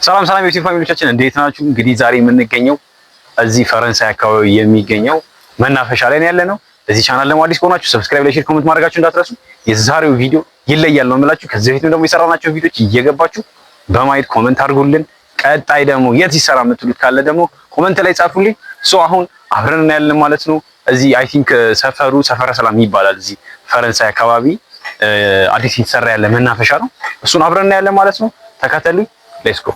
ሰላም ሰላም የዩቲዩብ ፋሚሊዎቻችን እንዴት ናችሁ? እንግዲህ ዛሬ የምንገኘው እዚህ ፈረንሳይ አካባቢ የሚገኘው መናፈሻ ላይ ነው ያለነው። እዚህ ቻናል ደግሞ አዲስ ከሆናችሁ ሰብስክራይብ፣ ላይክ፣ ሼር፣ ኮሜንት ማድረጋችሁ እንዳትረሱ። የዛሬው ቪዲዮ ይለያል ነው የምላችሁ። ከዚህ በፊትም ደግሞ የሰራናቸው ቪዲዮዎች እየገባችሁ በማየት ኮሜንት አድርጉልን። ቀጣይ ደግሞ የት ይሰራ የምትሉት ካለ ደግሞ ኮሜንት ላይ ጻፉልኝ። አሁን አብረን እናያለን ማለት ነው። እዚህ አይ ቲንክ ሰፈሩ ሰፈረ ሰላም ይባላል። እዚህ ፈረንሳይ አካባቢ አዲስ እየተሰራ ያለ መናፈሻ ነው። እሱን አብረን እናያለን ማለት ነው። ተከተሉኝ። ሌትስ ጎ።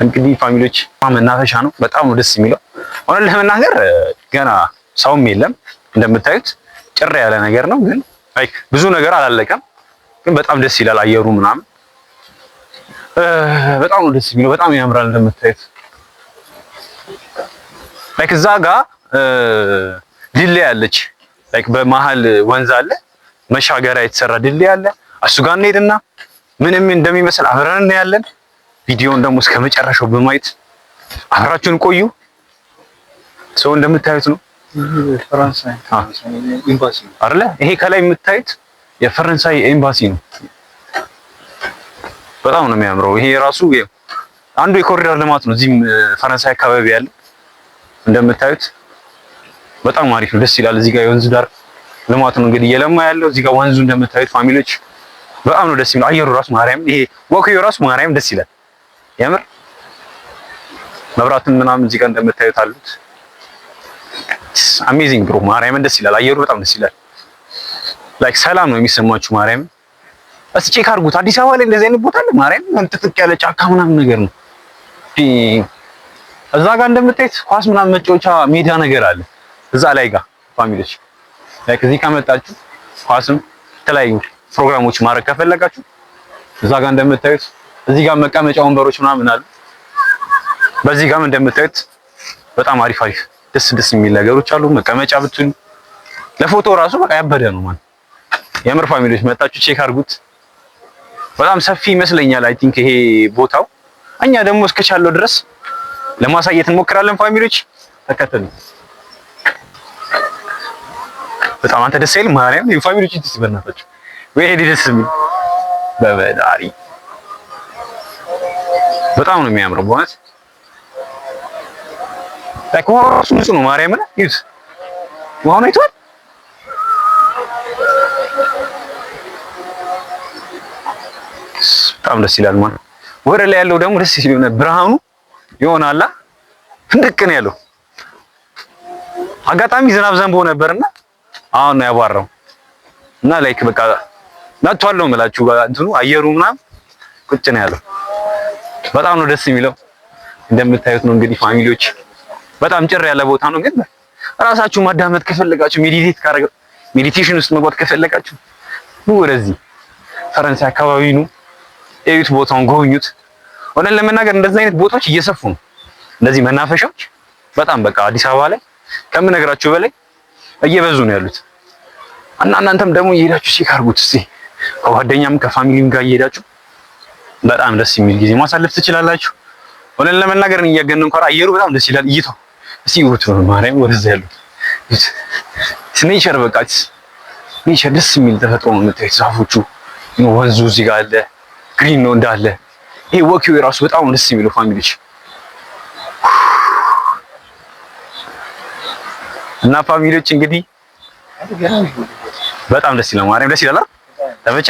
እንግዲህ ፋሚሊዎች መናፈሻ ነው። በጣም ነው ደስ የሚለው። አሁን ለመናገር ገና ሰውም የለም እንደምታዩት ጭር ያለ ነገር ነው። ግን ላይክ ብዙ ነገር አላለቀም። ግን በጣም ደስ ይላል አየሩ ምናምን በጣም ነው ደስ የሚለው። በጣም ያምራል እንደምታዩት። ላይክ እዛ ጋር ድልድይ አለች። ላይክ በመሃል ወንዝ አለ፣ መሻገሪያ የተሰራ ድልድይ አለ። እሱ ጋር እንሄድና ምንም እንደሚመስል አብረን እናያለን። ቪዲዮውን ደግሞ እስከ መጨረሻው በማየት አብራችሁን ቆዩ። ሰው እንደምታዩት ነው ፈረንሳይ ኤምባሲ አይደለ? ይሄ ከላይ የምታዩት የፈረንሳይ ኤምባሲ ነው። በጣም ነው የሚያምረው። ይሄ ራሱ አንዱ የኮሪደር ልማት ነው እዚህም ፈረንሳይ አካባቢ ያለ። እንደምታዩት በጣም አሪፍ ነው፣ ደስ ይላል። እዚህ ጋር የወንዝ ዳር ልማት ነው እንግዲህ እየለማ ያለው። እዚህ ጋር ወንዙ እንደምታዩት ፋሚሊዎች በጣም ነው ደስ የሚለው። አየሩ ራሱ ማርያም፣ ይሄ ወክዩ ራሱ ማርያም ደስ ይላል። የምር መብራቱን ምናምን እዚህ ጋር እንደምታዩት አሉት። አሜዚንግ ብሮ ማርያምን ደስ ይላል። አየሩ በጣም ደስ ይላል። ላይክ ሰላም ነው የሚሰማችሁ ማርያም። እስኪ ቼክ አድርጉት። አዲስ አበባ ላይ እንደዚህ አይነት ቦታ አለ ማርያም። ጥቅጥቅ ያለ ጫካ ምናምን ነገር ነው። እዛ ጋር እንደምታዩት ኳስ ምናምን መጫወቻ ሜዳ ነገር አለ እዛ ላይ ጋር ፋሚሊዎች። ላይክ እዚህ ከመጣችሁ ኳስም የተለያዩ ፕሮግራሞች ማድረግ ከፈለጋችሁ እዛ ጋር እንደምታዩት እዚህ ጋር መቀመጫ ወንበሮች ምናምን አሉ። በዚህ ጋርም እንደምታዩት በጣም አሪፍ አሪፍ ደስ የሚል ነገሮች አሉ። መቀመጫ ብትሉ ለፎቶ ራሱ በቃ ያበደ ነው ማለት የምር ፋሚሊዎች መጣችሁ ቼክ አድርጉት። በጣም ሰፊ ይመስለኛል አይ ቲንክ ይሄ ቦታው። እኛ ደግሞ እስከቻለው ድረስ ለማሳየት እንሞክራለን ፋሚሊዎች፣ ተከተሉ። በጣም አንተ ደስ አይልም ማርያም የፋሚሊዎች እንትን ሲበናታችሁ ወይ ሄዲ ደስ የሚል በበዳሪ በጣም ነው የሚያምረው በእውነት። ላይክ ውሃው ራሱ ንጹህ ነው ማርያምን ይዩት። ውሃውን አይተዋል? በጣም ደስ ይላል ማለት። ወደ ላይ ያለው ደግሞ ደስ ይላል ብርሃኑ ይሆናላ ፍንድቅ ነው ያለው። አጋጣሚ ዝናብ ዘንቦ ነበርና አሁን ነው ያባራው እና ላይክ በቃ መጥቷል ነው የምላችሁ። እንትኑ አየሩ ምናምን ቁጭ ነው ያለው። በጣም ነው ደስ የሚለው። እንደምታዩት ነው እንግዲህ ፋሚሊዎች በጣም ጭር ያለ ቦታ ነው። ግን ራሳችሁ ማዳመጥ ከፈለጋችሁ ሜዲቴሽን ውስጥ መግባት ከፈለጋችሁ ወደዚህ ፈረንሳይ አካባቢ ነው እዩት፣ ቦታውን ጎብኙት። ሆነን ለመናገር እንደዚህ አይነት ቦታዎች እየሰፉ ነው። እንደዚህ መናፈሻዎች በጣም በቃ አዲስ አበባ ላይ ከምነግራችሁ በላይ እየበዙ ነው ያሉት እና እናንተም ደግሞ እየሄዳችሁ ቼክ አድርጉት እስቲ ከጓደኛም ከፋሚሊም ጋር እየሄዳችሁ በጣም ደስ የሚል ጊዜ ማሳለፍ ትችላላችሁ። ሆነን ለመናገር እያገነን እንኳን አየሩ በጣም ደስ ይላል። እይታው እስቲ ይሁት ነው ማርያም ወደዛ ያሉት ኔቸር በቃ ኔቸር ደስ የሚል ተፈጥሮ ነው የምታዩት። ዛፎቹ ወንዙ እዚህ ጋር አለ፣ ግሪን ነው እንዳለ። ይሄ ወኪው የራሱ በጣም ደስ የሚለው ፋሚሊዎች እና ፋሚሊዎች እንግዲህ በጣም ደስ ይላል ማርያም ደስ ይላል። ተመቸ?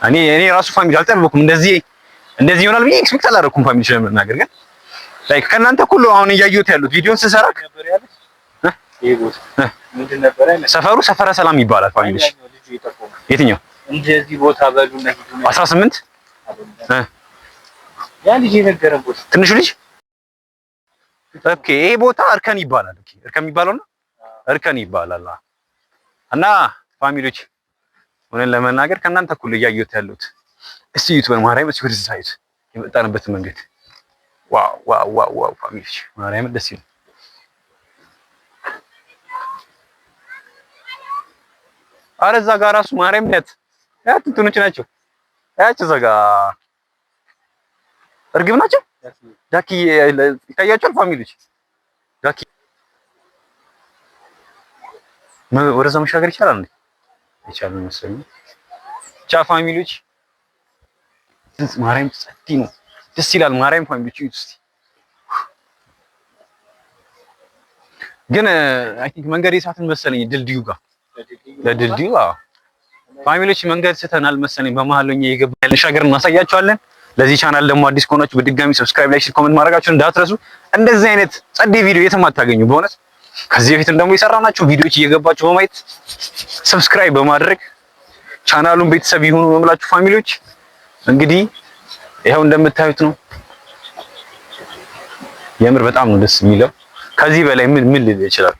እኔ ራሱ ፋሚሊ አልጠበኩም እንደዚህ ይሆናል ብዬ ኤክስፔክት አላደረኩም ፋሚሊ ስለምናገር። ግን ላይክ ከእናንተ ሁሉ አሁን እያየሁት ያሉት ቪዲዮን ስሰራ ሰፈሩ ሰፈረ ሰላም ይባላል ፋሚሊዎች። የትኛው እንደዚህ ቦታ በሉና ሂዱና 18 ያ ልጅ የነገረን ቦታ ትንሹ ልጅ ኦኬ። ይሄ ቦታ እርከን ይባላል። ኦኬ እርከን የሚባለው ነው እርከን ይባላል። እና ፋሚሊዎች ሆነን ለመናገር ከእናንተ እኩል እያየሁት ያሉት እስቲ ዩቲዩብ ማርያም እስቲ ወደዚህ ሳይት የመጣንበት መንገድ ዋው ፋሚሊዎች ማርያም ደስ ይላል። አረ እዛ ጋር ራሱ ማርያም ያት እንትኖች ናቸው ያቸው እዛ ጋር እርግብ ናቸው። ዳኪ ይታያቸዋል ፋሚሊዎች ዳኪ ወደዛ መሻገር ይቻላል እንዴ? ይቻላል መሰለኝ። ቻ ፋሚሊዎች ማርያም ጸጥ ነው፣ ደስ ይላል። ማርያም ፋሚሊዎች እስቲ ግን አይ ቲንክ መንገድ የሳትን መሰለኝ ድልድዩ ጋር ለድልድዩ ፋሚሊዎች መንገድ ስተናል መሰለኝ። በመሀል ነው የገባን ሻገር እናሳያቸዋለን። ለዚህ ቻናል ደግሞ አዲስ ከሆናችሁ በድጋሚ ሰብስክራይብ፣ ላይክ፣ ኮሜንት ማድረጋችሁን እንዳትረሱ። እንደዚህ አይነት ጸዴ ቪዲዮ የትም አታገኙ በእውነት ከዚህ በፊትም ደግሞ የሰራናቸው ቪዲዮዎች እየገባችሁ በማየት ሰብስክራይብ በማድረግ ቻናሉን ቤተሰብ ይሁኑ በምላችሁ ፋሚሊዎች። እንግዲህ ይሄው እንደምታዩት ነው። የምር በጣም ነው ደስ የሚለው። ከዚህ በላይ ምን ልል ይችላል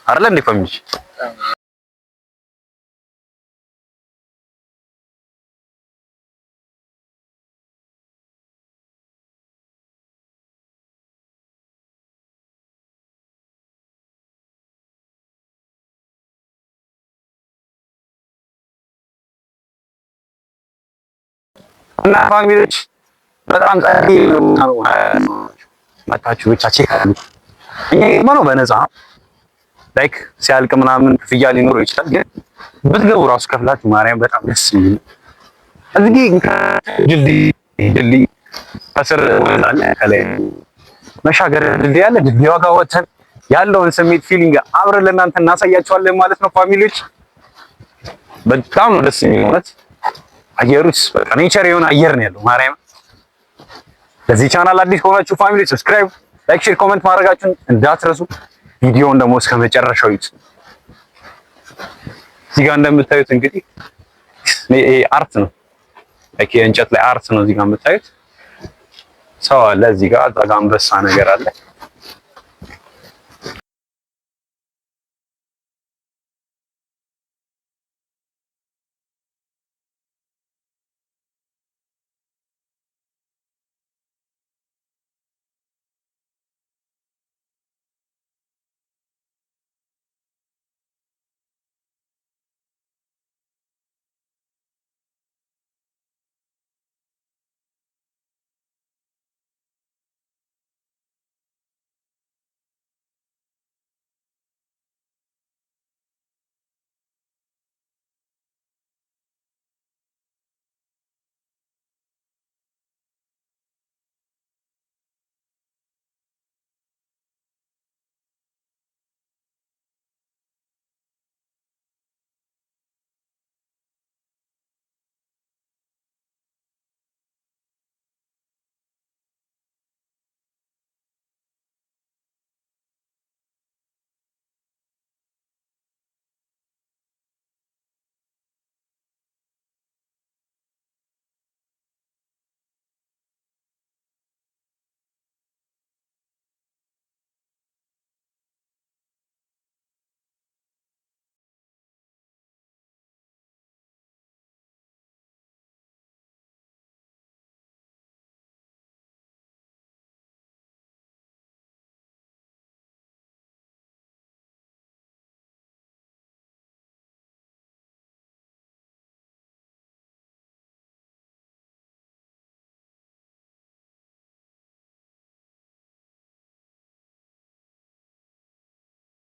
አይደል እንዴ ፋሚሊዎች? እና ፋሚሊዎች በጣም ጸዴ ነው። መታችሁ ብቻ ቼክ አድርጉ። እኛ ነው በነፃ ላይክ ሲያልቅ ምናምን ክፍያ ሊኖረው ይችላል፣ ግን ብትገቡ ራሱ ከፍላችሁ ማርያም በጣም ደስ የሚል እዚህ ድልድይ ከስር ወጣለ ከላይ መሻገር ድልድይ ያለ ድልድዩ ጋር ወጥተን ያለውን ስሜት ፊሊንግ አብረን ለእናንተ እናሳያቸዋለን ማለት ነው ፋሚሊዎች። በጣም ነው ደስ የሚል ማለት አየሩስ በቃ ኔቸር የሆነ አየር ነው ያለው ማርያም። ለዚህ ቻናል አዲስ ከሆናችሁ ፋሚሊ ሰብስክራይብ፣ ላይክ፣ ሼር፣ ኮሜንት ማድረጋችሁን እንዳትረሱ። ቪዲዮውን ደግሞ እስከ መጨረሻው ይዩት። እዚህ ጋር እንደምታዩት እንግዲህ ይሄ አርት ነው፣ የእንጨት ላይ አርት ነው። እዚህ ጋር የምታዩት ሰው አለ፣ እዚህ ጋር አንበሳ ነገር አለ።